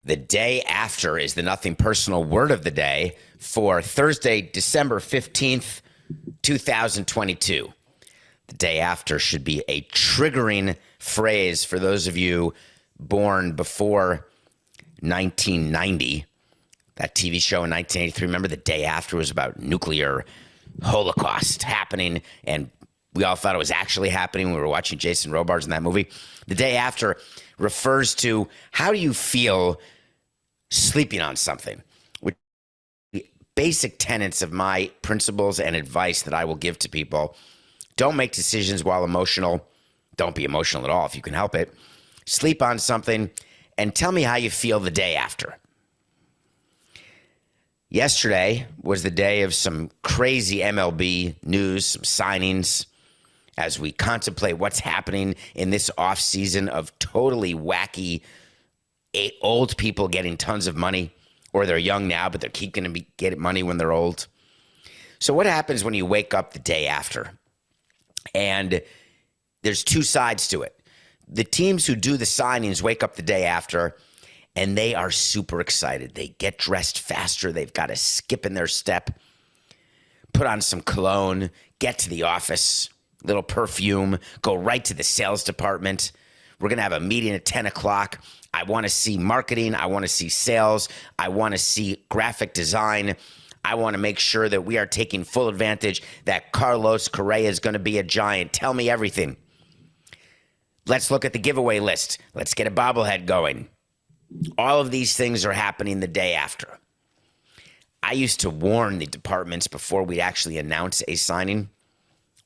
The day after is the nothing personal word of the day for Thursday, December 15th, 2022. The day after should be a triggering phrase for those of you born before 1990. That TV show in 1983, remember The Day After was about nuclear holocaust happening, and we all thought it was actually happening when we were watching Jason Robards in that movie. The day after refers to how do you feel sleeping on something, which basic tenets of my principles and advice that I will give to people. Don't make decisions while emotional. Don't be emotional at all if you can help it. Sleep on something and tell me how you feel the day after. Yesterday was the day of some crazy MLB news, some signings, as we contemplate what's happening in this offseason of totally wacky old people getting tons of money, or they're young now, but they're keep going to be getting money when they're old. So what happens when you wake up the day after? And there's two sides to it. The teams who do the signings wake up the day after, and they are super excited. They get dressed faster. They've got a skip in their step, put on some cologne, get to the office, little perfume, go right to the sales department. We're going to have a meeting at 10 o'clock. I want to see marketing. I want to see sales. I want to see graphic design. I want to make sure that we are taking full advantage that Carlos Correa is going to be a giant. Tell me everything. Let's look at the giveaway list. Let's get a bobblehead going. All of these things are happening the day after. I used to warn the departments before we'd actually announce a signing.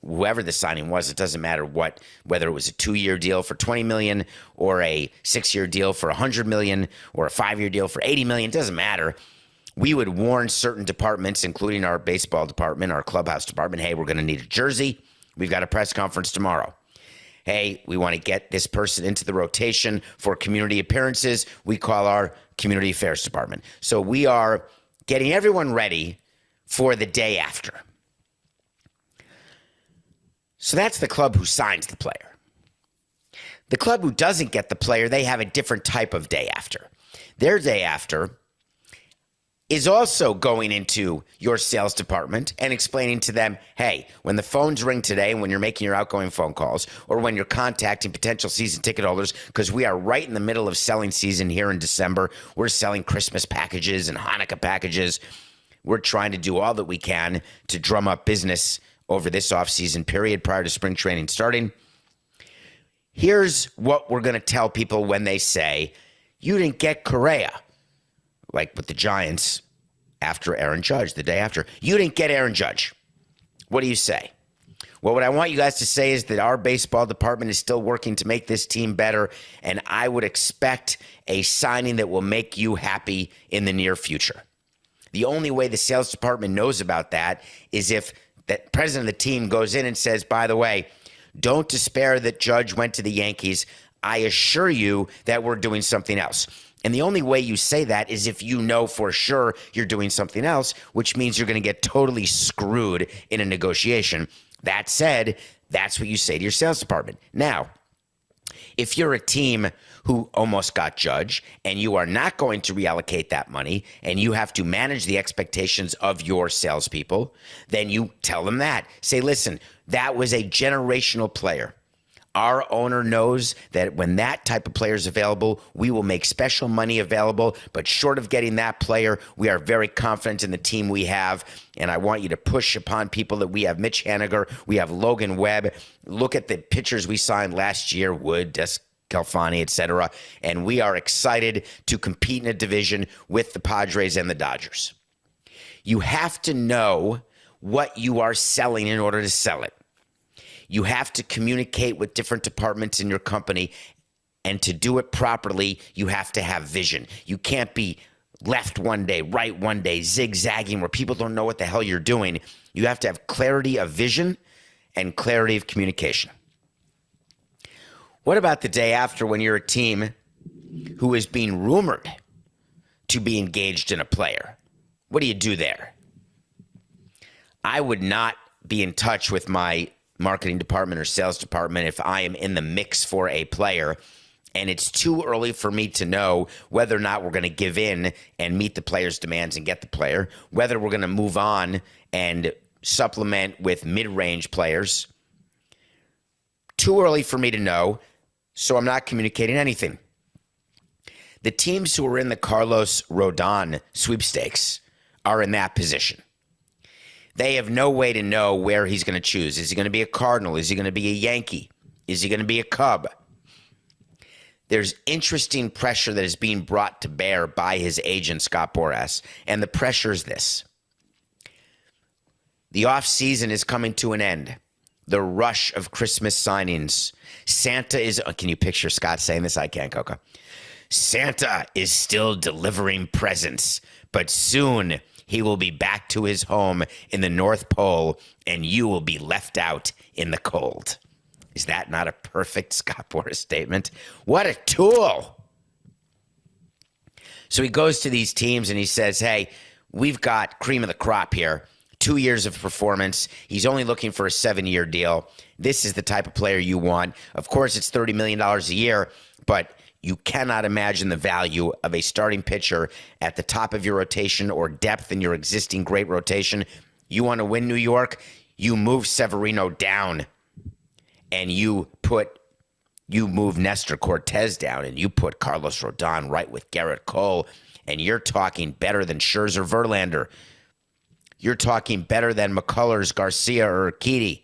Whoever the signing was, it doesn't matter whether it was a 2-year deal for $20 million or a 6-year deal for $100 million or a 5-year deal for $80 million. It doesn't matter. We would warn certain departments, including our baseball department, our clubhouse department, hey, we're going to need a jersey. We've got a press conference tomorrow. Hey, we want to get this person into the rotation for community appearances. We call our community affairs department. So we are getting everyone ready for the day after. So that's the club who signs the player. The club who doesn't get the player, they have a different type of day after. Their day after is also going into your sales department and explaining to them, hey, when the phones ring today, when you're making your outgoing phone calls, or when you're contacting potential season ticket holders, because we are right in the middle of selling season here in December. We're selling Christmas packages and Hanukkah packages. We're trying to do all that we can to drum up business over this offseason period prior to spring training starting. Here's what we're going to tell people when they say, you didn't get Correa, like with the Giants after Aaron Judge, the day after. You didn't get Aaron Judge. What do you say? Well, what I want you guys to say is that our baseball department is still working to make this team better, and I would expect a signing that will make you happy in the near future. The only way the sales department knows about that is if the president of the team goes in and says, by the way, don't despair that Judge went to the Yankees. I assure you that we're doing something else. And the only way you say that is if you know for sure you're doing something else, which means you're going to get totally screwed in a negotiation. That said, that's what you say to your sales department. Now, if you're a team who almost got Judge and you are not going to reallocate that money and you have to manage the expectations of your salespeople, then you tell them that. Say, listen, that was a generational player. Our owner knows that when that type of player is available, we will make special money available. But short of getting that player, we are very confident in the team we have. And I want you to push upon people that we have Mitch Haniger, we have Logan Webb. Look at the pitchers we signed last year, Wood, Calfani, etc. And we are excited to compete in a division with the Padres and the Dodgers. You have to know what you are selling in order to sell it. You have to communicate with different departments in your company, and to do it properly, you have to have vision. You can't be left one day, right one day, zigzagging where people don't know what the hell you're doing. You have to have clarity of vision and clarity of communication. What about the day after when you're a team who is being rumored to be engaged in a player? What do you do there? I would not be in touch with my marketing department or sales department if I am in the mix for a player And it's too early for me to know whether or not we're going to give in and meet the player's demands and get the player, whether we're going to move on and supplement with mid-range players. Too early for me to know, so I'm not communicating anything. The teams who are in the Carlos Rodon sweepstakes are in that position. They have no way to know where he's going to choose. Is he going to be a Cardinal? Is he going to be a Yankee? Is he going to be a Cub? There's interesting pressure that is being brought to bear by his agent, Scott Boras, and the pressure is this. The offseason is coming to an end. The rush of Christmas signings. Santa is, can you picture Scott saying this? I can't, Coca. Santa is still delivering presents, but soon he will be back to his home in the North Pole, and you will be left out in the cold. Is that not a perfect Scott Boras statement? What a tool. So he goes to these teams and he says, hey, we've got cream of the crop here. 2 years of performance. He's only looking for a 7-year deal. This is the type of player you want. Of course, it's $30 million a year, but you cannot imagine the value of a starting pitcher at the top of your rotation or depth in your existing great rotation. You want to win New York? You move Severino down. And you move Nestor Cortez down, and you put Carlos Rodon right with Garrett Cole, and you're talking better than Scherzer Verlander. You're talking better than McCullers, Garcia, or Urquidy.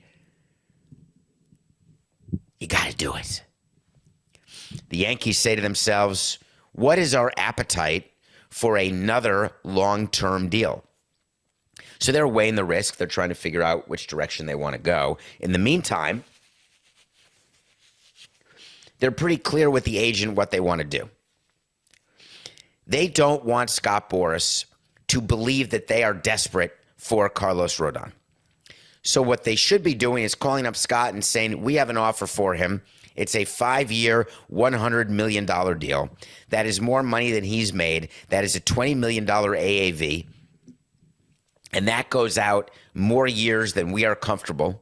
You got to do it. The Yankees say to themselves, what is our appetite for another long-term deal? So they're weighing the risk. They're trying to figure out which direction they want to go. In the meantime, they're pretty clear with the agent what they want to do. They don't want Scott Boras to believe that they are desperate for Carlos Rodon. So what they should be doing is calling up Scott and saying, we have an offer for him. It's a 5-year, $100 million deal. That is more money than he's made. That is a $20 million AAV. And that goes out more years than we are comfortable.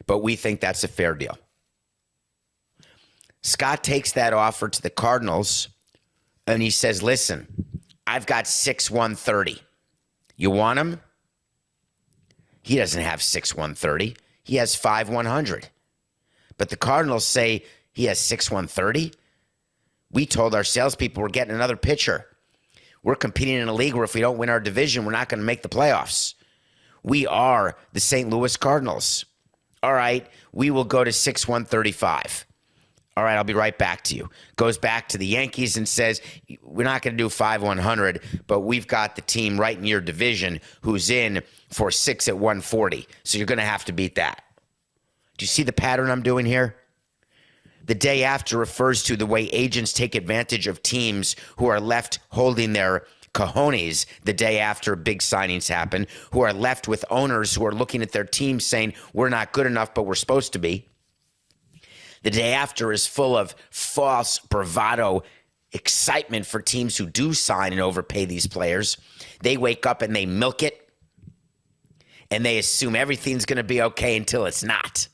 But we think that's a fair deal. Scott takes that offer to the Cardinals, and he says, listen, I've got 6/130. You want him? He doesn't have 6/130. He has 5/100. But the Cardinals say he has 6/130. We told our salespeople we're getting another pitcher. We're competing in a league where if we don't win our division, we're not going to make the playoffs. We are the St. Louis Cardinals. All right, we will go to 6/135. All right, I'll be right back to you. Goes back to the Yankees and says, we're not going to do 5/100, but we've got the team right in your division who's in for 6/140. So you're going to have to beat that. Do you see the pattern I'm doing here? The day after refers to the way agents take advantage of teams who are left holding their cojones the day after big signings happen, who are left with owners who are looking at their team saying, we're not good enough, but we're supposed to be. The day after is full of false bravado, excitement for teams who do sign and overpay these players. They wake up and they milk it, and they assume everything's going to be okay until it's not.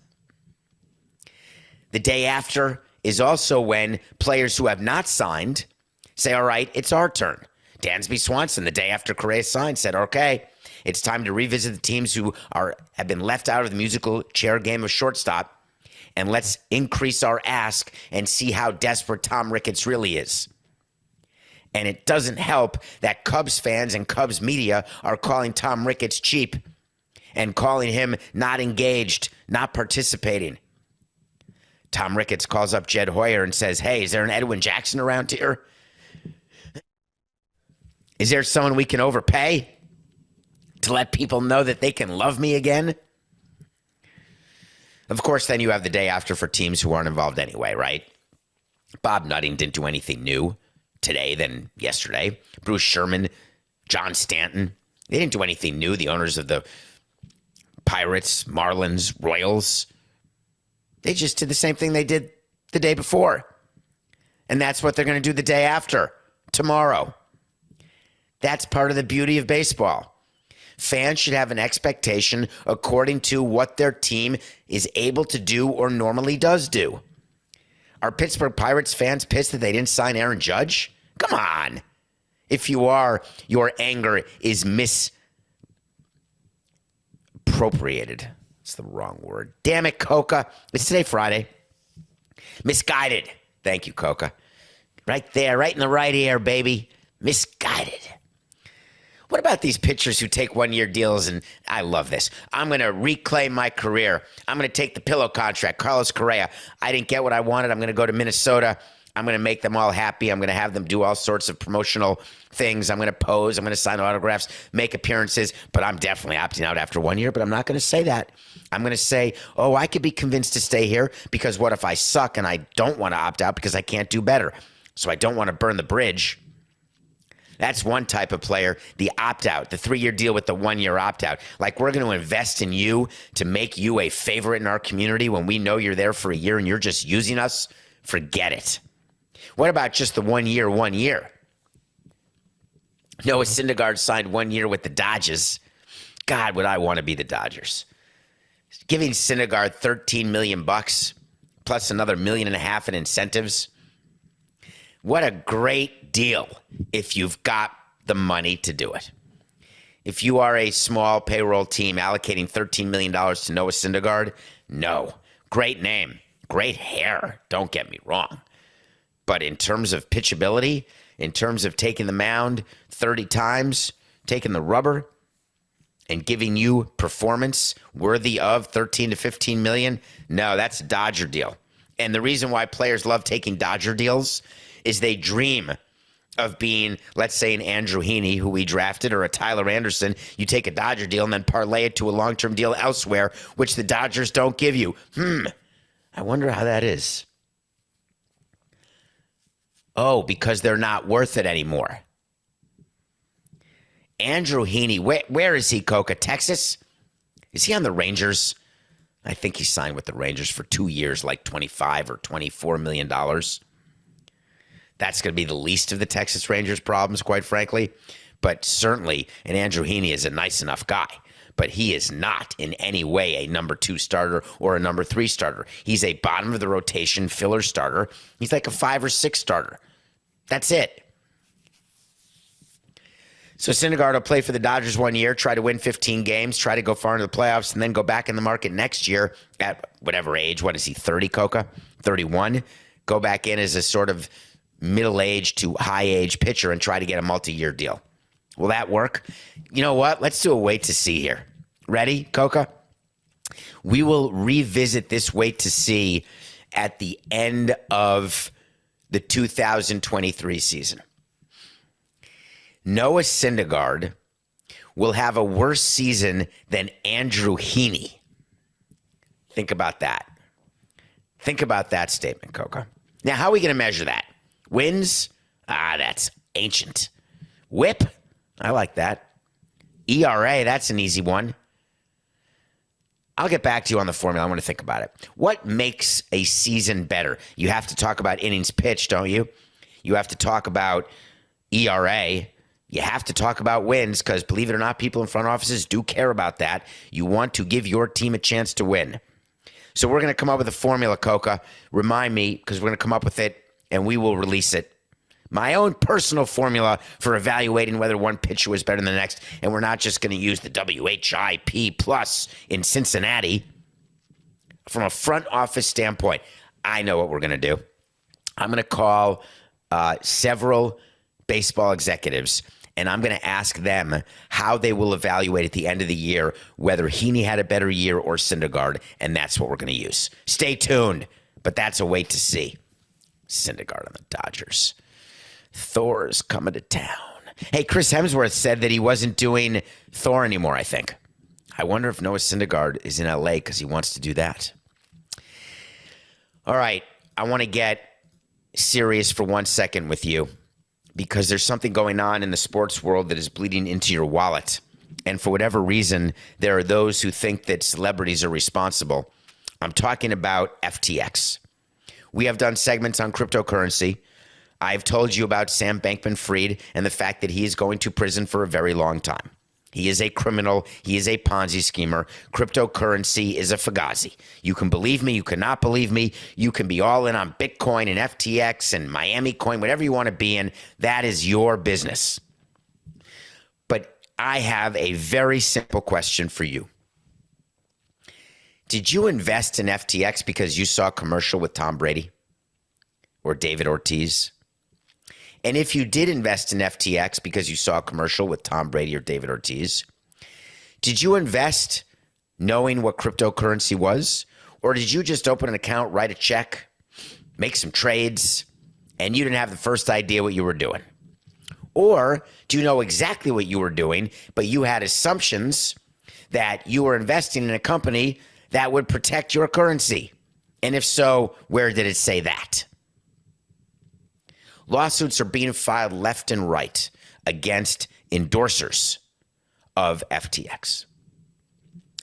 The day after is also when players who have not signed say, all right, it's our turn. Dansby Swanson, the day after Correa signed, said, okay, it's time to revisit the teams who have been left out of the musical chair game of shortstop. And let's increase our ask and see how desperate Tom Ricketts really is. And it doesn't help that Cubs fans and Cubs media are calling Tom Ricketts cheap and calling him not engaged, not participating. Tom Ricketts calls up Jed Hoyer and says, hey, is there an Edwin Jackson around here? Is there someone we can overpay to let people know that they can love me again? Of course, then you have the day after for teams who aren't involved anyway, right? Bob Nutting didn't do anything new today than yesterday. Bruce Sherman, John Stanton, they didn't do anything new. The owners of the Pirates, Marlins, Royals, they just did the same thing they did the day before. And that's what they're going to do the day after, tomorrow. That's part of the beauty of baseball. Fans should have an expectation according to what their team is able to do or normally does do. Are Pittsburgh Pirates fans pissed that they didn't sign Aaron Judge? Come on. If you are, your anger is misappropriated. It's the wrong word. Damn it, Coca. It's today Friday. Misguided. Thank you, Coca. Right there, right in the right ear, baby. Misguided. What about these pitchers who take one-year deals? And I love this. I'm going to reclaim my career. I'm going to take the pillow contract. Carlos Correa. I didn't get what I wanted. I'm going to go to Minnesota. I'm going to make them all happy. I'm going to have them do all sorts of promotional things. I'm going to pose. I'm going to sign autographs, make appearances. But I'm definitely opting out after 1 year. But I'm not going to say that. I'm going to say, oh, I could be convinced to stay here because what if I suck and I don't want to opt out because I can't do better? So I don't want to burn the bridge. That's one type of player, the opt-out, the 3-year deal with the 1-year opt-out. Like, we're going to invest in you to make you a favorite in our community when we know you're there for a year and you're just using us. Forget it. What about just the 1 year, 1 year? Noah Syndergaard signed 1 year with the Dodgers. God, would I want to be the Dodgers. Giving Syndergaard $13 million plus another $1.5 million in incentives. What a great deal if you've got the money to do it. If you are a small payroll team allocating $13 million to Noah Syndergaard, no. Great name. Great hair. Don't get me wrong. But in terms of pitchability, in terms of taking the mound 30 times, taking the rubber, and giving you performance worthy of 13 to 15 million, no, that's a Dodger deal. And the reason why players love taking Dodger deals is they dream of being, let's say, an Andrew Heaney, who we drafted, or a Tyler Anderson. You take a Dodger deal and then parlay it to a long-term deal elsewhere, which the Dodgers don't give you. I wonder how that is. Oh, because they're not worth it anymore. Andrew Heaney, where is he, Coca? Texas? Is he on the Rangers? I think he signed with the Rangers for 2 years, like $25 or $24 million. That's going to be the least of the Texas Rangers' problems, quite frankly. But certainly, and Andrew Heaney is a nice enough guy. But he is not in any way a number 2 starter or a number 3 starter. He's a bottom of the rotation filler starter. He's like a 5 or 6 starter. That's it. So Syndergaard will play for the Dodgers 1 year, try to win 15 games, try to go far into the playoffs, and then go back in the market next year at whatever age. What is he, 30, Coca? 31? Go back in as a sort of middle-aged to high-age pitcher and try to get a multi-year deal. Will that work? You know what? Let's do a wait to see here. Ready, Coca? We will revisit this wait to see at the end of the 2023 season. Noah Syndergaard will have a worse season than Andrew Heaney. Think about that. Think about that statement, Coca. Now, how are we going to measure that? Wins? That's ancient. WHIP? I like that. ERA, that's an easy one. I'll get back to you on the formula. I want to think about it. What makes a season better? You have to talk about innings pitched, don't you? You have to talk about ERA. You have to talk about wins because, believe it or not, people in front offices do care about that. You want to give your team a chance to win. So we're going to come up with a formula, Coca. Remind me, because we're going to come up with it, and we will release it. My own personal formula for evaluating whether one pitcher was better than the next, and we're not just going to use the WHIP plus in Cincinnati. From a front office standpoint, I know what we're going to do. I'm going to call several baseball executives, and I'm going to ask them how they will evaluate at the end of the year whether Heaney had a better year or Syndergaard, and that's what we're going to use. Stay tuned, but that's a wait to see. Syndergaard on the Dodgers. Thor's coming to town. Hey, Chris Hemsworth said that he wasn't doing Thor anymore, I think. I wonder if Noah Syndergaard is in L.A. because he wants to do that. All right, I want to get serious for 1 second with you, because there's something going on in the sports world that is bleeding into your wallet. And for whatever reason, there are those who think that celebrities are responsible. I'm talking about FTX. We have done segments on cryptocurrency. I've told you about Sam Bankman-Fried and the fact that he is going to prison for a very long time. He is a criminal. He is a Ponzi schemer. Cryptocurrency is a fugazi. You can believe me. You cannot believe me. You can be all in on Bitcoin and FTX and Miami coin, whatever you want to be in. That is your business. But I have a very simple question for you. Did you invest in FTX because you saw a commercial with Tom Brady or David Ortiz? And if you did invest in FTX because you saw a commercial with Tom Brady or David Ortiz, did you invest knowing what cryptocurrency was? Or did you just open an account, write a check, make some trades, and you didn't have the first idea what you were doing? Or do you know exactly what you were doing, but you had assumptions that you were investing in a company that would protect your currency? And if so, where did it say that? Lawsuits are being filed left and right against endorsers of FTX.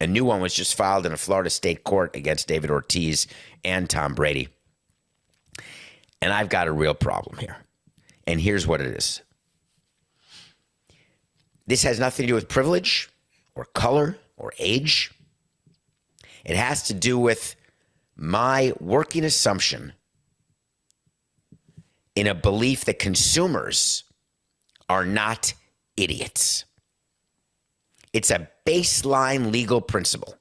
A new one was just filed in a Florida state court against David Ortiz and Tom Brady. And I've got a real problem here. And here's what it is. This has nothing to do with privilege or color or age. It has to do with my working assumption in a belief that consumers are not idiots. It's a baseline legal principle.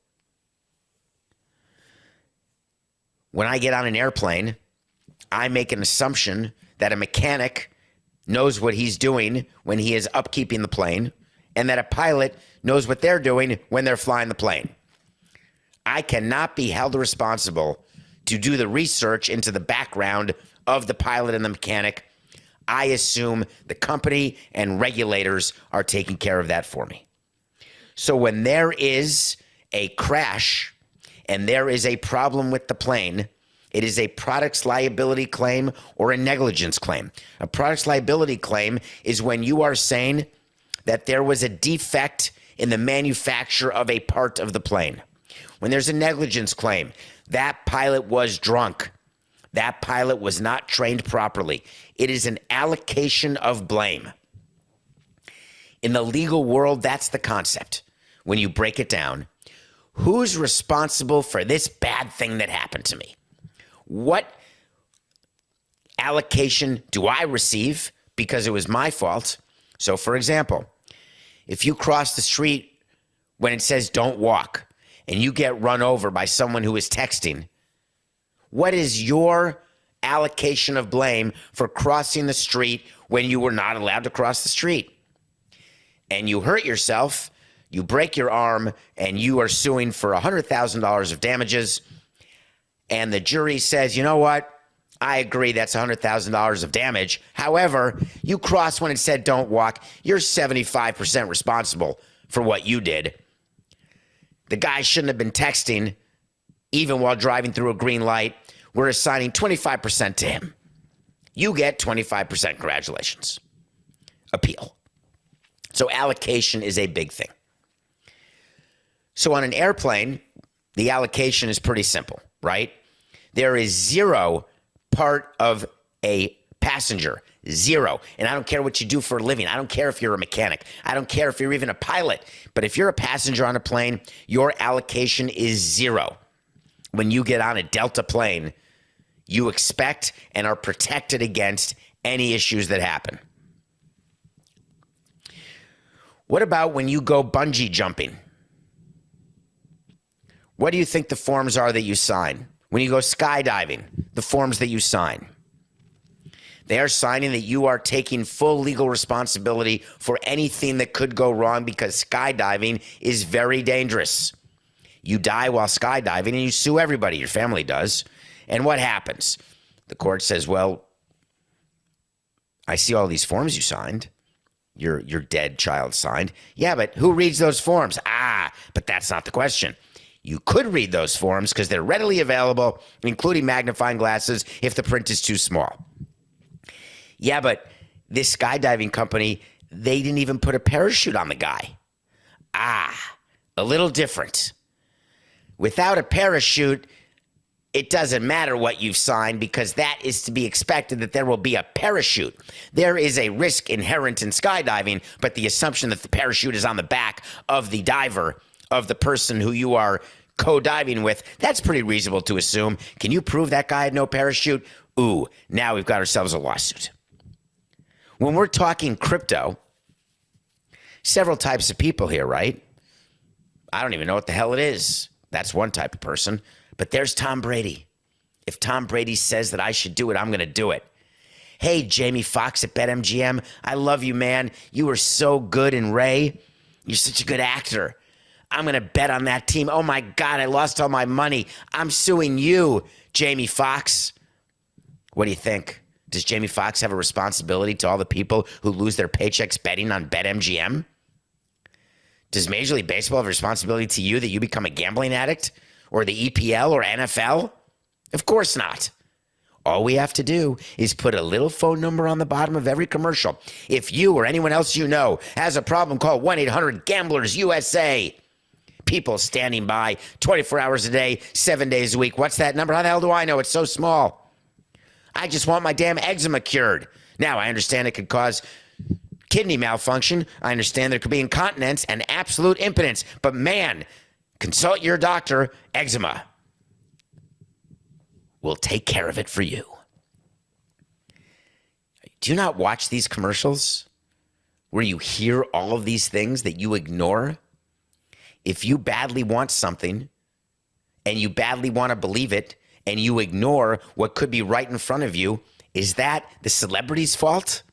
When I get on an airplane, I make an assumption that a mechanic knows what he's doing when he is upkeeping the plane, and that a pilot knows what they're doing when they're flying the plane. I cannot be held responsible to do the research into the background of the pilot and the mechanic. I assume the company and regulators are taking care of that for me. So when there is a crash and there is a problem with the plane, it is a products liability claim or a negligence claim. A products liability claim is when you are saying that there was a defect in the manufacture of a part of the plane. When there's a negligence claim, that pilot was drunk. That pilot was not trained properly. It is an allocation of blame. In the legal world, that's the concept. When you break it down, who's responsible for this bad thing that happened to me? What allocation do I receive because it was my fault? So, for example, if you cross the street when it says don't walk and you get run over by someone who is texting, what is your allocation of blame for crossing the street when you were not allowed to cross the street? And you hurt yourself, you break your arm, and you are suing for $100,000 of damages. And the jury says, you know what? I agree that's $100,000 of damage. However, you crossed when it said don't walk. You're 75% responsible for what you did. The guy shouldn't have been texting even while driving through a green light. We're assigning 25% to him. You get 25%. Congratulations. Appeal. So allocation is a big thing. So on an airplane, the allocation is pretty simple, right? There is zero part of a passenger. Zero. And I don't care what you do for a living. I don't care if you're a mechanic. I don't care if you're even a pilot. But if you're a passenger on a plane, your allocation is zero. When you get on a Delta plane, you expect and are protected against any issues that happen. What about when you go bungee jumping? What do you think the forms are that you sign? When you go skydiving, the forms that you sign. They are signing that you are taking full legal responsibility for anything that could go wrong because skydiving is very dangerous. You die while skydiving and you sue everybody. Your family does. And what happens? The court says, well, I see all these forms you signed. Your dead child signed. Yeah, but who reads those forms? But that's not the question. You could read those forms because they're readily available, including magnifying glasses if the print is too small. Yeah, but this skydiving company, they didn't even put a parachute on the guy. A little different. Without a parachute, it doesn't matter what you've signed because that is to be expected that there will be a parachute. There is a risk inherent in skydiving, but the assumption that the parachute is on the back of the diver, of the person who you are co-diving with, that's pretty reasonable to assume. Can you prove that guy had no parachute? Ooh, now we've got ourselves a lawsuit. When we're talking crypto, several types of people here, right? I don't even know what the hell it is. That's one type of person. But there's Tom Brady. If Tom Brady says that I should do it, I'm going to do it. Hey, Jamie Foxx at BetMGM, I love you, man. You were so good in Ray. You're such a good actor. I'm going to bet on that team. Oh, my God, I lost all my money. I'm suing you, Jamie Foxx. What do you think? Does Jamie Foxx have a responsibility to all the people who lose their paychecks betting on BetMGM? Does Major League Baseball have a responsibility to you that you become a gambling addict? Or the EPL or NFL? Of course not. All we have to do is put a little phone number on the bottom of every commercial. If you or anyone else you know has a problem, call 1-800-GAMBLERS-USA. People standing by 24 hours a day, 7 days a week. What's that number? How the hell do I know? It's so small. I just want my damn eczema cured. Now, I understand it could cause kidney malfunction. I understand there could be incontinence and absolute impotence. But man, consult your doctor. Eczema will take care of it for you. Do you not watch these commercials where you hear all of these things that you ignore? If you badly want something and you badly want to believe it and you ignore what could be right in front of you, is that the celebrity's fault?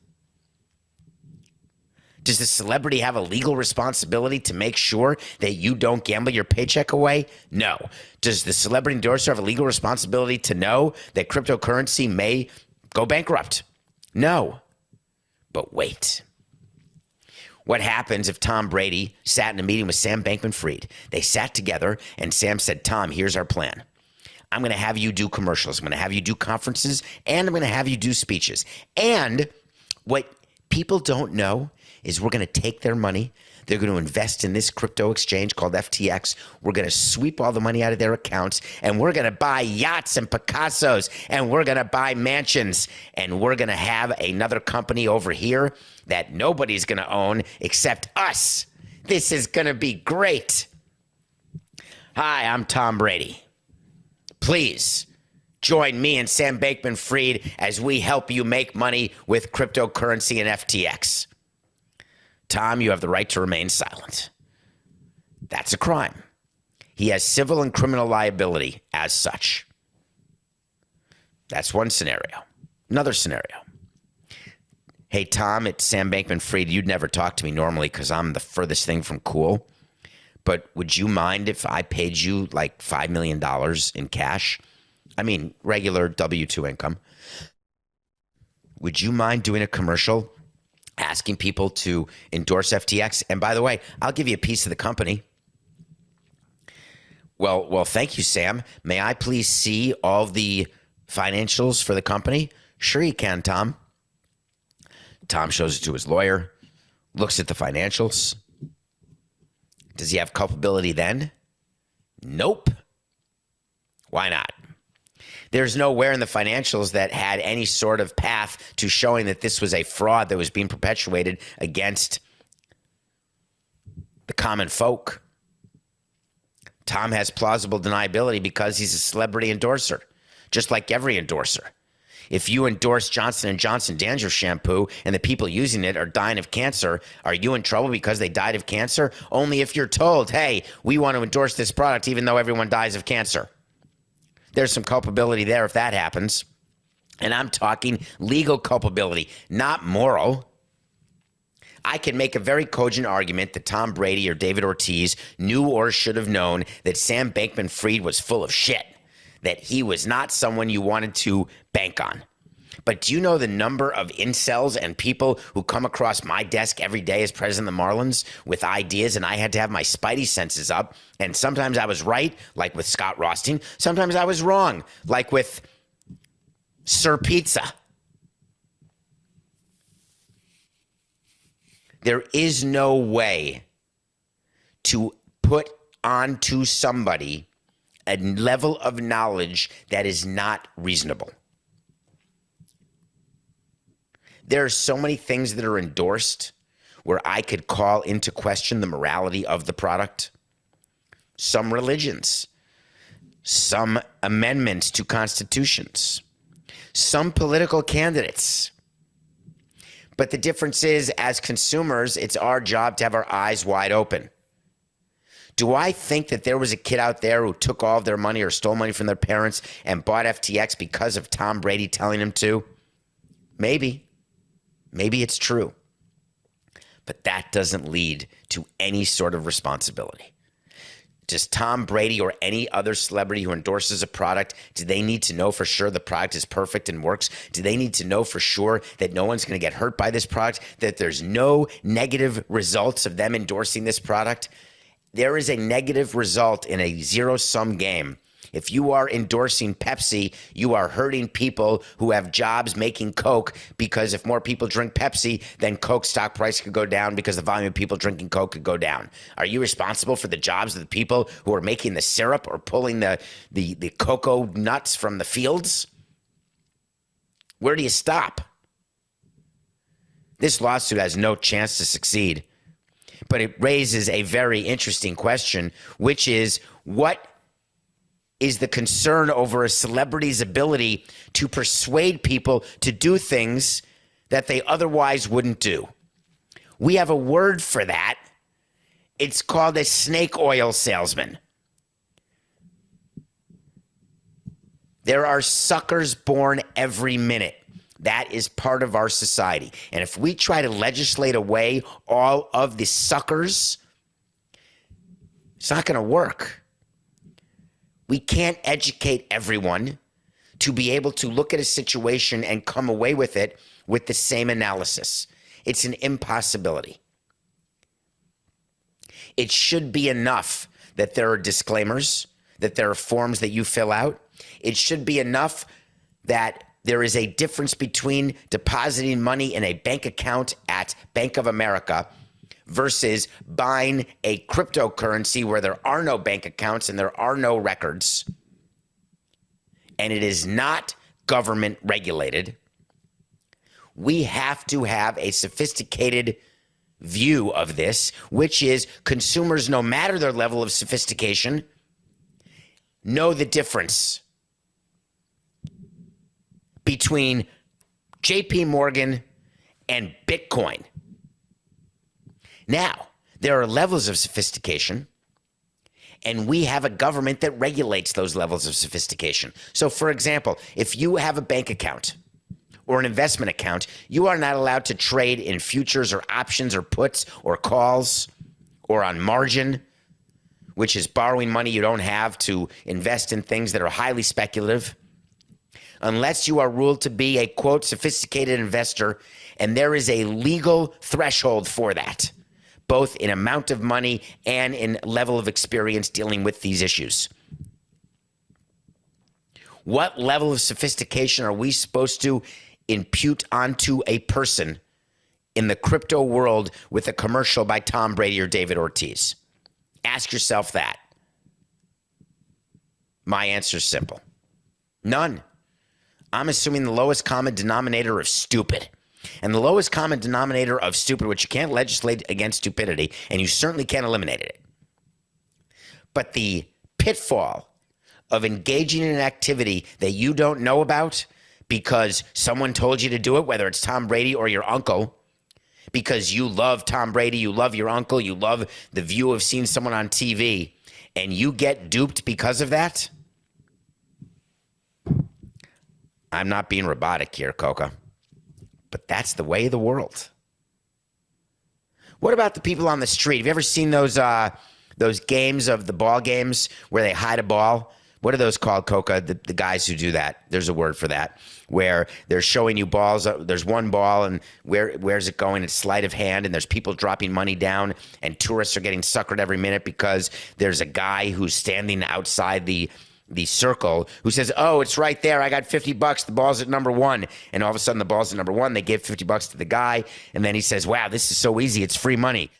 Does the celebrity have a legal responsibility to make sure that you don't gamble your paycheck away? No. Does the celebrity endorser have a legal responsibility to know that cryptocurrency may go bankrupt? No. But wait. What happens if Tom Brady sat in a meeting with Sam Bankman-Fried? They sat together and Sam said, Tom, here's our plan. I'm going to have you do commercials. I'm going to have you do conferences, and I'm going to have you do speeches. And what people don't know is we're going to take their money. They're going to invest in this crypto exchange called FTX. We're going to sweep all the money out of their accounts, and we're going to buy yachts and Picassos, and we're going to buy mansions, and we're going to have another company over here that nobody's going to own except us. This is going to be great. Hi, I'm Tom Brady. Please join me and Sam Bankman-Fried as we help you make money with cryptocurrency and FTX. Tom, you have the right to remain silent. That's a crime. He has civil and criminal liability as such. That's one scenario. Another scenario. Hey, Tom, it's Sam Bankman-Fried. You'd never talk to me normally because I'm the furthest thing from cool. But would you mind if I paid you like $5 million in cash? I mean, regular W-2 income. Would you mind doing a commercial asking people to endorse FTX? And by the way, I'll give you a piece of the company. Well, thank you, Sam. May I please see all the financials for the company? Sure you can, Tom. Tom shows it to his lawyer, looks at the financials. Does he have culpability then? Nope. Why not? There's nowhere in the financials that had any sort of path to showing that this was a fraud that was being perpetuated against the common folk. Tom has plausible deniability because he's a celebrity endorser, just like every endorser. If you endorse Johnson & Johnson dandruff shampoo and the people using it are dying of cancer, are you in trouble because they died of cancer? Only if you're told, hey, we want to endorse this product even though everyone dies of cancer. There's some culpability there if that happens. And I'm talking legal culpability, not moral. I can make a very cogent argument that Tom Brady or David Ortiz knew or should have known that Sam Bankman-Fried was full of shit, that he was not someone you wanted to bank on. But do you know the number of incels and people who come across my desk every day as president of the Marlins with ideas, and I had to have my spidey senses up, and sometimes I was right, like with Scott Rothstein. Sometimes I was wrong, like with Sir Pizza. There is no way to put onto somebody a level of knowledge that is not reasonable. There are so many things that are endorsed where I could call into question the morality of the product. Some religions, some amendments to constitutions, some political candidates. But the difference is, as consumers, it's our job to have our eyes wide open. Do I think that there was a kid out there who took all of their money or stole money from their parents and bought FTX because of Tom Brady telling him to? Maybe. Maybe it's true. But that doesn't lead to any sort of responsibility. Does Tom Brady or any other celebrity who endorses a product, do they need to know for sure the product is perfect and works? Do they need to know for sure that no one's going to get hurt by this product, that there's no negative results of them endorsing this product? There is a negative result in a zero-sum game. If you are endorsing Pepsi, you are hurting people who have jobs making Coke, because if more people drink Pepsi, then Coke stock price could go down because the volume of people drinking Coke could go down. Are you responsible for the jobs of the people who are making the syrup or pulling the cocoa nuts from the fields? Where do you stop? This lawsuit has no chance to succeed, but it raises a very interesting question, which is, what is the concern over a celebrity's ability to persuade people to do things that they otherwise wouldn't do? We have a word for that. It's called a snake oil salesman. There are suckers born every minute. That is part of our society. And if we try to legislate away all of the suckers, it's not going to work. We can't educate everyone to be able to look at a situation and come away with it with the same analysis. It's an impossibility. It should be enough that there are disclaimers, that there are forms that you fill out. It should be enough that there is a difference between depositing money in a bank account at Bank of America versus buying a cryptocurrency where there are no bank accounts and there are no records, and it is not government regulated. We have to have a sophisticated view of this, which is consumers, no matter their level of sophistication, know the difference between JP Morgan and Bitcoin. Now, there are levels of sophistication, and we have a government that regulates those levels of sophistication. So, for example, if you have a bank account or an investment account, you are not allowed to trade in futures or options or puts or calls or on margin, which is borrowing money you don't have to invest in things that are highly speculative, unless you are ruled to be a, quote, sophisticated investor, and there is a legal threshold for that, both in amount of money and in level of experience dealing with these issues. What level of sophistication are we supposed to impute onto a person in the crypto world with a commercial by Tom Brady or David Ortiz? Ask yourself that. My answer is simple. None. I'm assuming the lowest common denominator of stupid. And the lowest common denominator of stupid, which you can't legislate against stupidity, and you certainly can't eliminate it. But the pitfall of engaging in an activity that you don't know about because someone told you to do it, whether it's Tom Brady or your uncle, because you love Tom Brady, you love your uncle, you love the view of seeing someone on TV, and you get duped because of that. I'm not being robotic here, Coca, but that's the way of the world. What about the people on the street? Have you ever seen those games of the ball games where they hide a ball? What are those called, Coca? The guys who do that. There's a word for that, where they're showing you balls. There's one ball, and where's it going? It's sleight of hand, and there's people dropping money down, and tourists are getting suckered every minute because there's a guy who's standing outside the circle who says, oh, it's right there. I got $50. The ball's at number one. And all of a sudden the ball's at number one. They give $50 to the guy. And then he says, wow, this is so easy. It's free money.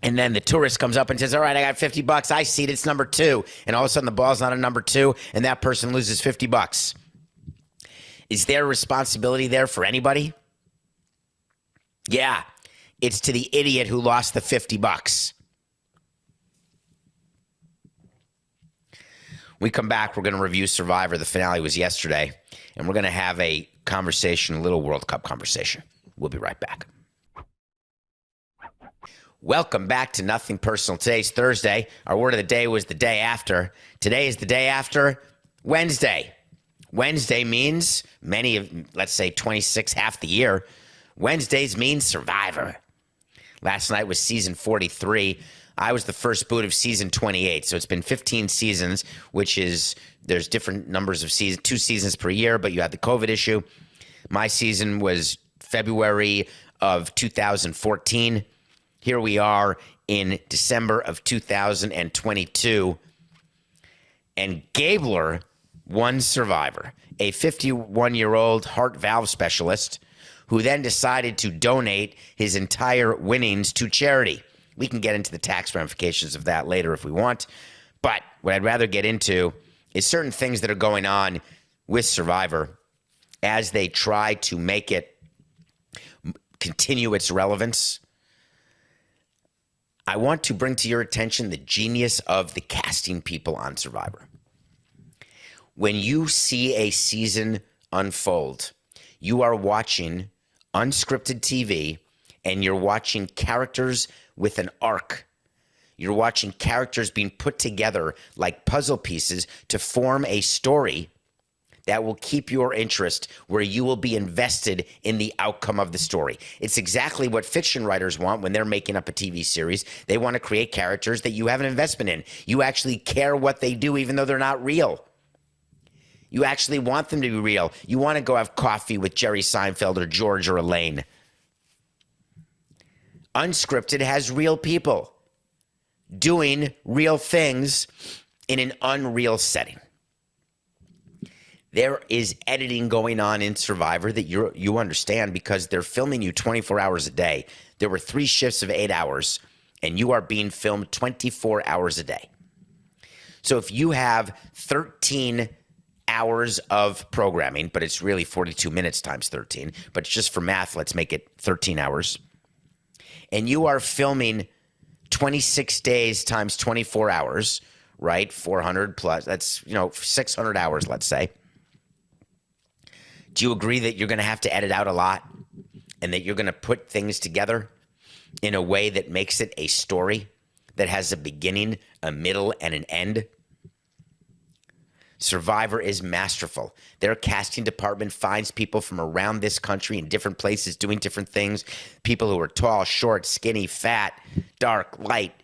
And then the tourist comes up and says, all right, I got $50. I see it. It's number 2. And all of a sudden the ball's not a number 2 and that person loses $50. Is there responsibility there for anybody? Yeah. It's to the idiot who lost the $50. We come back, we're going to review Survivor. The finale was yesterday, and we're going to have a conversation, a little World Cup conversation. We'll be right back. Welcome back to Nothing Personal. Today's Thursday. Our word of the day was the day after. Today is the day after Wednesday. Wednesday means many of, let's say 26, half the year. Wednesdays mean Survivor. Last night was season 43. I was the first boot of season 28. So it's been 15 seasons, which is, there's different numbers of seasons, 2 seasons per year, but you had the COVID issue. My season was February of 2014. Here we are in December of 2022. And Gabler won Survivor, a 51-year-old heart valve specialist who then decided to donate his entire winnings to charity. We can get into the tax ramifications of that later if we want. But what I'd rather get into is certain things that are going on with Survivor as they try to make it continue its relevance. I want to bring to your attention the genius of the casting people on Survivor. When you see a season unfold, you are watching unscripted TV and you're watching characters with an arc. You're watching characters being put together like puzzle pieces to form a story that will keep your interest, where you will be invested in the outcome of the story. It's exactly what fiction writers want when they're making up a TV series. They want to create characters that you have an investment in. You actually care what they do even though they're not real. You actually want them to be real. You want to go have coffee with Jerry Seinfeld or George or Elaine. Unscripted has real people doing real things in an unreal setting. There is editing going on in Survivor that you understand because they're filming you 24 hours a day. There were 3 shifts of 8 hours, and you are being filmed 24 hours a day. So if you have 13 hours of programming, but it's really 42 minutes times 13, but just for math, let's make it 13 hours. And you are filming 26 days times 24 hours, right? 400 plus, that's, 600 hours, let's say. Do you agree that you're going to have to edit out a lot and that you're going to put things together in a way that makes it a story that has a beginning, a middle, and an end? Survivor is masterful. Their casting department finds people from around this country in different places doing different things. People who are tall, short, skinny, fat, dark, light,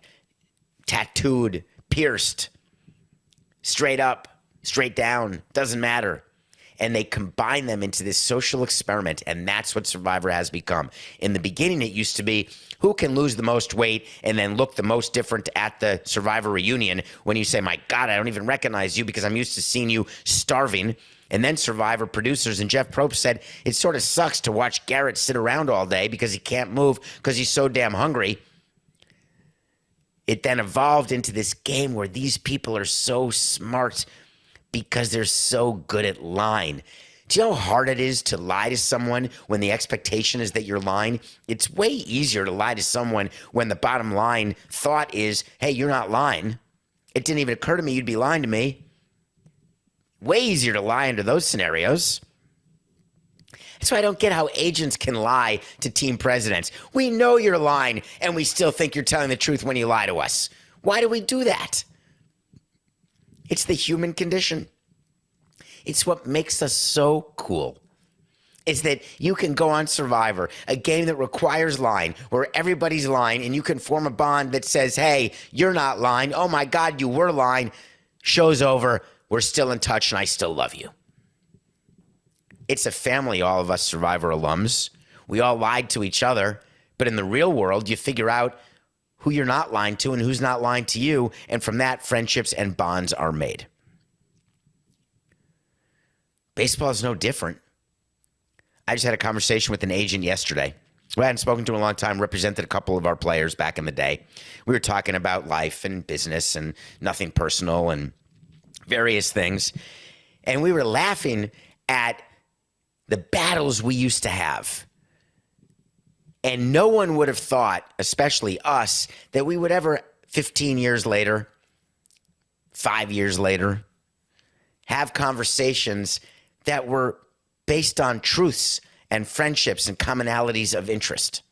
tattooed, pierced, straight up, straight down, doesn't matter. And they combine them into this social experiment, and that's what Survivor has become. In the beginning, it used to be who can lose the most weight and then look the most different at the Survivor reunion when you say, my God, I don't even recognize you because I'm used to seeing you starving. And then Survivor producers and Jeff Probst said, it sort of sucks to watch Garrett sit around all day because he can't move because he's so damn hungry. It then evolved into this game where these people are so smart because they're so good at lying. Do you know how hard it is to lie to someone when the expectation is that you're lying? It's way easier to lie to someone when the bottom line thought is, hey, you're not lying. It didn't even occur to me you'd be lying to me. Way easier to lie under those scenarios. That's why I don't get how agents can lie to team presidents. We know you're lying, and we still think you're telling the truth when you lie to us. Why do we do that? It's the human condition. It's what makes us so cool. Is that you can go on Survivor, a game that requires lying, where everybody's lying, and you can form a bond that says, hey, you're not lying. Oh, my God, you were lying. Show's over. We're still in touch, and I still love you. It's a family, all of us Survivor alums. We all lied to each other. But in the real world, you figure out who you're not lying to and who's not lying to you. And from that, friendships and bonds are made. Baseball is no different. I just had a conversation with an agent yesterday. who I hadn't spoken to in a long time, represented a couple of our players back in the day. We were talking about life and business and nothing personal and various things. And we were laughing at the battles we used to have. And no one would have thought, especially us, that we would ever, 15 years later, 5 years later, have conversations that were based on truths and friendships and commonalities of interest.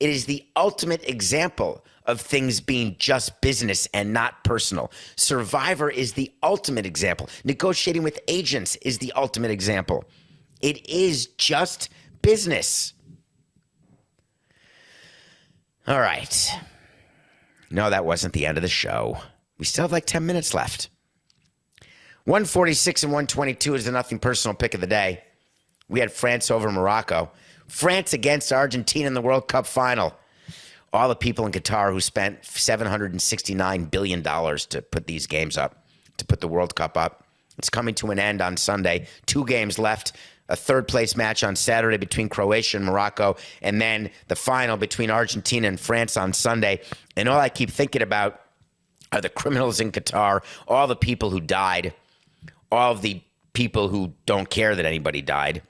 It is the ultimate example of things being just business and not personal. Survivor is the ultimate example. Negotiating with agents is the ultimate example. It is just business. All right. No, that wasn't the end of the show. We still have like 10 minutes left. 146 and 122 is the nothing personal pick of the day. We had France over Morocco. France against Argentina in the World Cup final. All the people in Qatar who spent $769 billion to put these games up, to put the World Cup up. It's coming to an end on Sunday. 2 games left. A third-place match on Saturday between Croatia and Morocco, and then the final between Argentina and France on Sunday. And all I keep thinking about are the criminals in Qatar, all the people who died, all of the people who don't care that anybody died,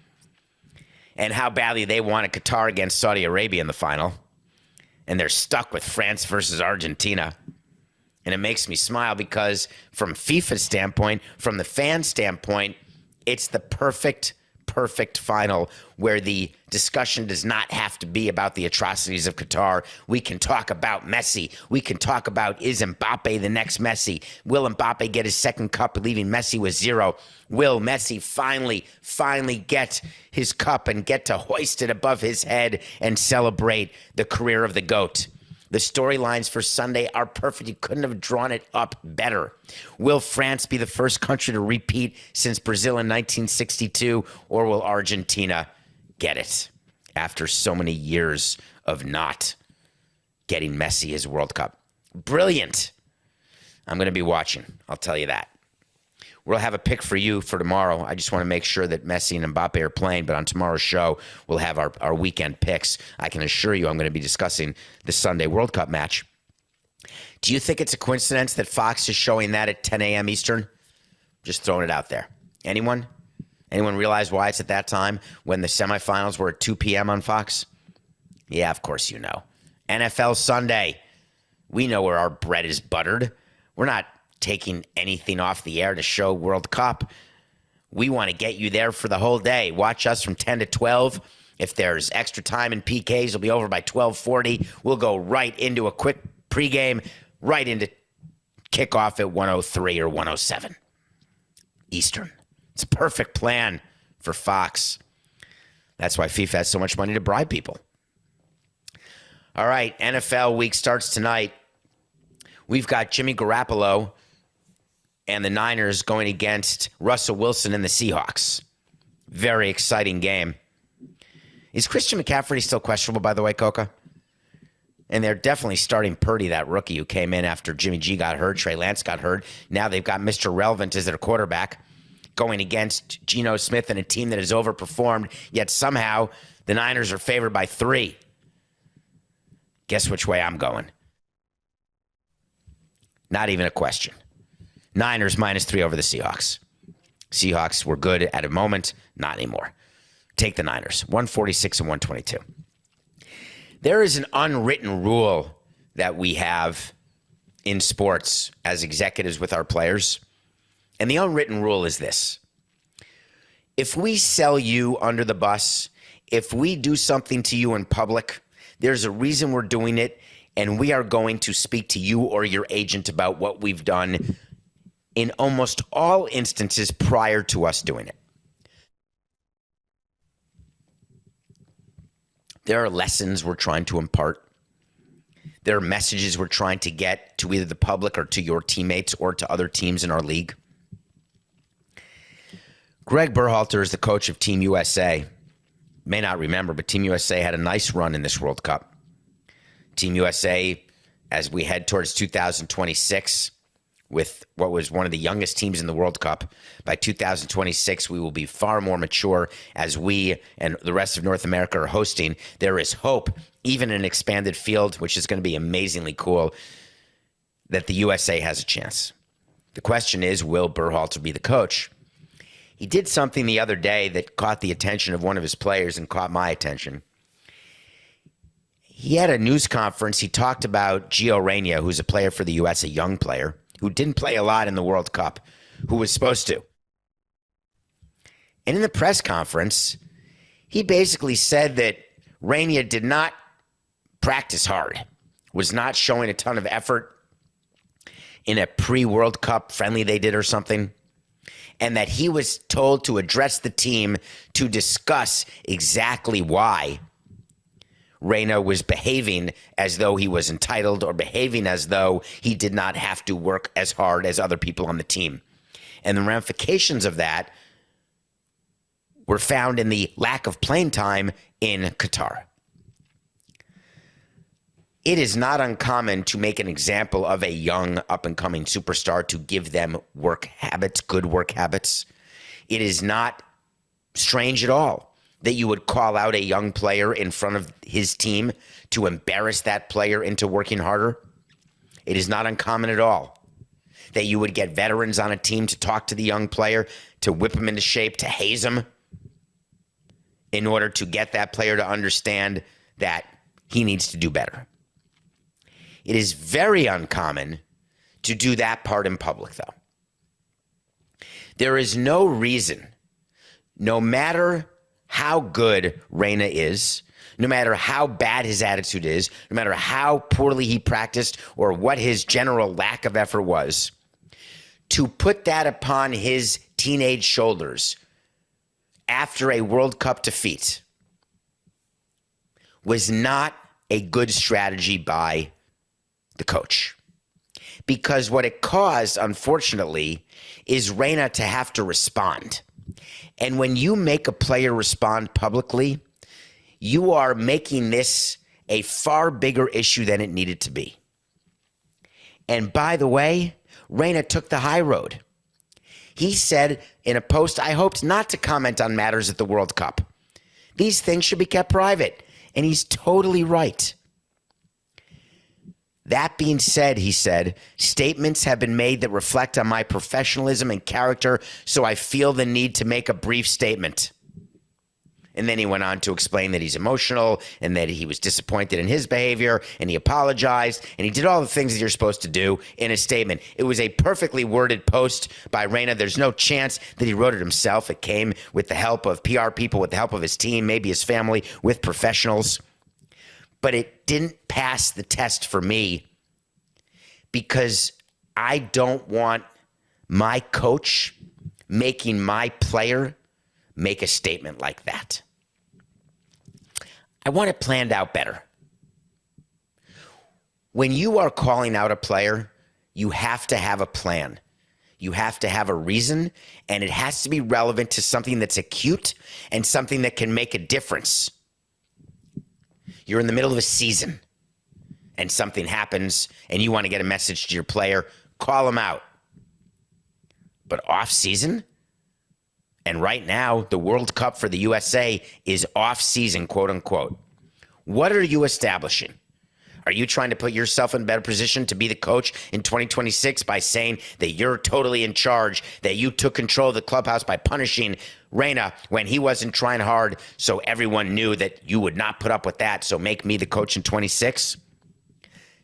and how badly they wanted Qatar against Saudi Arabia in the final. And they're stuck with France versus Argentina. And it makes me smile because from FIFA's standpoint, from the fan standpoint, it's the perfect final where the discussion does not have to be about the atrocities of Qatar. We can talk about Messi. We can talk about, is Mbappe the next Messi? Will Mbappe get his second cup, leaving Messi with 0? Will Messi finally get his cup and get to hoist it above his head and celebrate the career of the GOAT? The storylines for Sunday are perfect. You couldn't have drawn it up better. Will France be the first country to repeat since Brazil in 1962, or will Argentina get it after so many years of not getting Messi his World Cup? Brilliant. I'm going to be watching. I'll tell you that. We'll have a pick for you for tomorrow. I just want to make sure that Messi and Mbappe are playing, but on tomorrow's show, we'll have our weekend picks. I can assure you I'm going to be discussing the Sunday World Cup match. Do you think it's a coincidence that Fox is showing that at 10 a.m. Eastern? Just throwing it out there. Anyone? Anyone realize why it's at that time when the semifinals were at 2 p.m. on Fox? Yeah, of course you know. NFL Sunday. We know where our bread is buttered. We're not taking anything off the air to show World Cup. We want to get you there for the whole day. Watch us from 10 to 12. If there's extra time in PKs, it'll be over by 12:40. We'll go right into a quick pregame, right into kickoff at 1:03 or 1:07 Eastern. It's a perfect plan for Fox. That's why FIFA has so much money to bribe people. All right, NFL week starts tonight. We've got Jimmy Garoppolo and the Niners going against Russell Wilson and the Seahawks. Very exciting game. Is Christian McCaffrey still questionable, by the way, Coca? And they're definitely starting Purdy, that rookie who came in after Jimmy G got hurt, Trey Lance got hurt. Now they've got Mr. Relevant as their quarterback going against Geno Smith and a team that has overperformed, yet somehow the Niners are favored by 3. Guess which way I'm going? Not even a question. Niners -3 over the Seahawks. Seahawks were good at a moment, not anymore. Take the Niners, 146 and 122. There is an unwritten rule that we have in sports as executives with our players, and the unwritten rule is this. If we sell you under the bus, if we do something to you in public, there's a reason we're doing it, and we are going to speak to you or your agent about what we've done in almost all instances prior to us doing it. There are lessons we're trying to impart. There are messages we're trying to get to either the public or to your teammates or to other teams in our league. Gregg Berhalter is the coach of Team USA. May not remember, but Team USA had a nice run in this World Cup. Team USA, as we head towards 2026, with what was one of the youngest teams in the World Cup. By 2026, we will be far more mature as we and the rest of North America are hosting. There is hope, even in an expanded field, which is going to be amazingly cool, that the USA has a chance. The question is, will Berhalter be the coach? He did something the other day that caught the attention of one of his players and caught my attention. He had a news conference. He talked about Gio Reyna, who's a player for the U.S., a young player, who didn't play a lot in the World Cup, who was supposed to. And in the press conference, he basically said that Reyna did not practice hard, was not showing a ton of effort in a pre-World Cup friendly they did or something, and that he was told to address the team to discuss exactly why Reyna was behaving as though he was entitled or behaving as though he did not have to work as hard as other people on the team. And the ramifications of that were found in the lack of playing time in Qatar. It is not uncommon to make an example of a young up-and-coming superstar to give them work habits, good work habits. It is not strange at all that you would call out a young player in front of his team to embarrass that player into working harder. It is not uncommon at all that you would get veterans on a team to talk to the young player, to whip him into shape, to haze him in order to get that player to understand that he needs to do better. It is very uncommon to do that part in public, though. There is no reason, no matter how good Reyna is, no matter how bad his attitude is, no matter how poorly he practiced or what his general lack of effort was, to put that upon his teenage shoulders after a World Cup defeat was not a good strategy by the coach. Because what it caused, unfortunately, is Reyna to have to respond. And when you make a player respond publicly, you are making this a far bigger issue than it needed to be. And by the way, Reyna took the high road. He said in a post, I hoped not to comment on matters at the World Cup. These things should be kept private. And he's totally right. That being said, he said, statements have been made that reflect on my professionalism and character, so I feel the need to make a brief statement. And then he went on to explain that he's emotional and that he was disappointed in his behavior, and he apologized, and he did all the things that you're supposed to do in a statement. It was a perfectly worded post by Reyna. There's no chance that he wrote it himself. It came with the help of PR people, with the help of his team, maybe his family, with professionals. But it didn't pass the test for me because I don't want my coach making my player make a statement like that. I want it planned out better. When you are calling out a player, you have to have a plan. You have to have a reason, and it has to be relevant to something that's acute and something that can make a difference. You're in the middle of a season and something happens and you want to get a message to your player, call him out. But off season, and right now the World Cup for the USA is off season, quote unquote. What are you establishing? Are you trying to put yourself in a better position to be the coach in 2026 by saying that you're totally in charge, that you took control of the clubhouse by punishing Reyna when he wasn't trying hard, so everyone knew that you would not put up with that, so make me the coach in 26?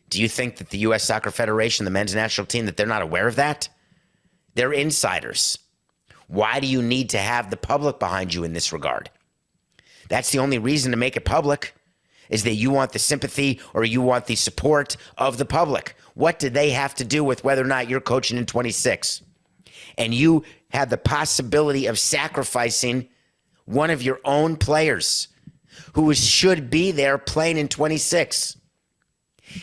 Do you think that the U.S. Soccer Federation, the men's national team, that they're not aware of that? They're insiders. Why do you need to have the public behind you in this regard? That's the only reason to make it public, is that you want the sympathy or you want the support of the public. What do they have to do with whether or not you're coaching in 26? And you have the possibility of sacrificing one of your own players who should be there playing in 26.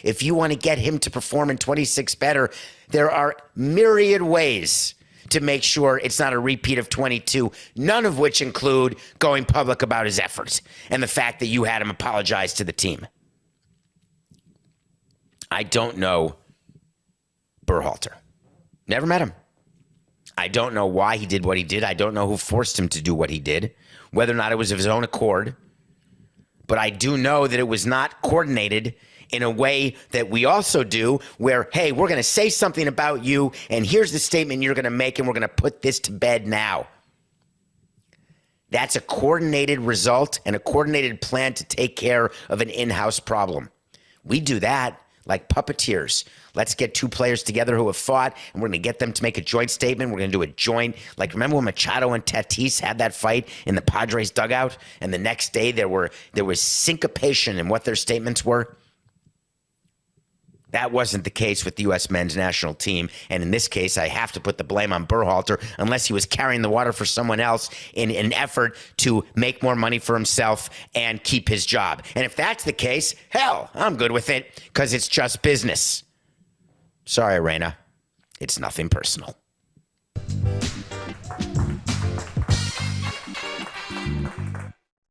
If you want to get him to perform in 26 better, there are myriad ways to make sure it's not a repeat of 22, none of which include going public about his efforts and the fact that you had him apologize to the team. I don't know Berhalter. Never met him. I don't know why he did what he did. I don't know who forced him to do what he did, whether or not it was of his own accord. But I do know that it was not coordinated in a way that we also do where, hey, we're going to say something about you, and here's the statement you're going to make, and we're going to put this to bed now. That's a coordinated result and a coordinated plan to take care of an in-house problem. We do that like puppeteers. Let's get two players together who have fought, and we're going to get them to make a joint statement. We're going to do a joint. Like, remember when Machado and Tatis had that fight in the Padres dugout, and the next day there was syncopation in what their statements were? That wasn't the case with the U.S. men's national team. And in this case, I have to put the blame on Berhalter, unless he was carrying the water for someone else in an effort to make more money for himself and keep his job. And if that's the case, hell, I'm good with it because it's just business. Sorry, Reyna. It's nothing personal.